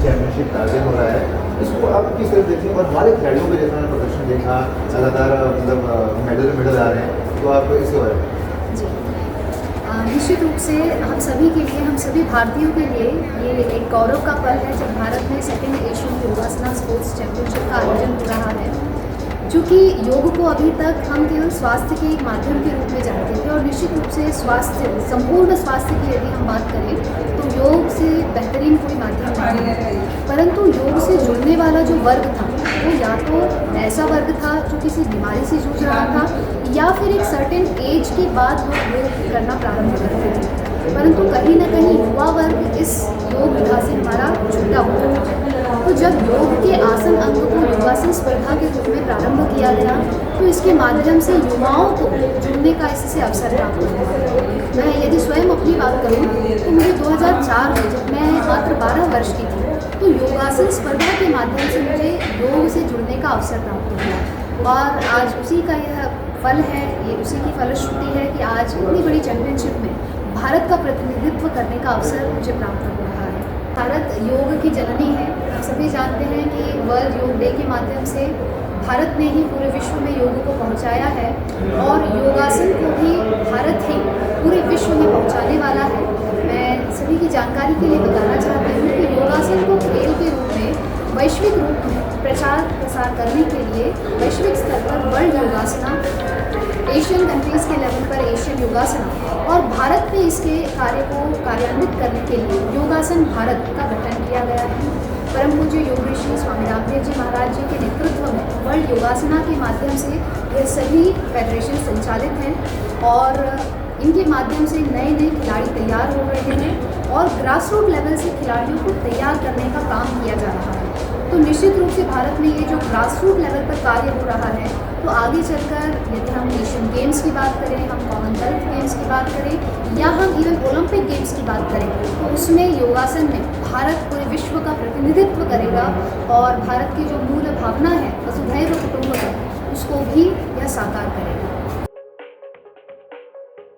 Championship target हो रहा है, इसको आप किस तरह देखते हैं? और हमारे खिलाड़ियों का जैसा प्रदर्शन देखा, लगातार मतलब मेडल आ रहे हैं, तो आप इसके बारे में? जी निश्चित रूप से हम सभी के लिए, हम सभी भारतीयों के लिए ये एक गौरव का पल है जब भारत में सेकेंड एशियन योगासना स्पोर्ट्स चैंपियनशिप का आयोजन हो रहा है। क्योंकि योग को अभी तक हम केवल स्वास्थ्य के एक माध्यम के रूप में जानते थे, और निश्चित रूप से स्वास्थ्य, संपूर्ण स्वास्थ्य की यदि हम बात करें तो योग से बेहतरीन कोई माध्यम नहीं है। परंतु योग से जुड़ने वाला जो वर्ग था वो या तो ऐसा वर्ग था जो किसी बीमारी से जूझ रहा था, या फिर एक सर्टेन एज के बाद लोग योग करना प्रारंभ करते थे। परंतु कहीं ना कहीं युवा वर्ग इस योग विधा से हमारा जुड़ा हुआ है। तो जब योग के आसन अंग को योगासन स्पर्धा के रूप में प्रारंभ किया गया तो इसके माध्यम से युवाओं को जुड़ने का इससे अवसर प्राप्त हुआ। मैं यदि स्वयं अपनी बात करूं तो मुझे 2004 में, जब मैं मात्र 12 वर्ष की थी, तो योगासन स्पर्धा के माध्यम से मुझे योग से जुड़ने का अवसर प्राप्त हुआ। और आज उसी का यह फल है, ये उसी की फलश्रुति है कि आज इतनी बड़ी चैंपियनशिप में भारत का प्रतिनिधित्व करने का अवसर मुझे प्राप्त हो रहा है। भारत योग की जननी है। हम सभी जानते हैं कि वर्ल्ड योग डे के माध्यम से भारत ने ही पूरे विश्व में योग को पहुंचाया है, और योगासन को भी भारत ही पूरे विश्व में पहुंचाने वाला है। मैं सभी की जानकारी के लिए बताना चाहती हूँ कि योगासन को खेल के रूप में वैश्विक रूप में प्रचार प्रसार करने के लिए वैश्विक स्तर पर वर्ल्ड योगासना, एशियन कंट्रीज़ के लेवल पर एशियन योगासना, और भारत में इसके कार्य को कार्यान्वित करने के लिए योगासन भारत का गठन किया गया है। परम पूज्य योग ऋषि स्वामी रामदेव जी महाराज जी के नेतृत्व में वर्ल्ड योगासना के माध्यम से ये सभी फेडरेशन संचालित हैं, और इनके माध्यम से नए नए खिलाड़ी तैयार हो रहे हैं, और ग्रास रूट लेवल से खिलाड़ियों को तैयार करने का काम किया जा रहा है। तो निश्चित रूप से भारत में ये जो ग्रास रूट लेवल पर कार्य हो रहा है, तो आगे चलकर यदि हम एशियन गेम्स की बात करें, हम कॉमनवेल्थ गेम्स की बात करें, या हम इवन ओलंपिक गेम्स की बात करें, तो उसमें योगासन में भारत पूरे विश्व का प्रतिनिधित्व करेगा, और भारत की जो मूल भावना है वसुधैव कुटुंबकम, उसको भी यह साकार करेगा।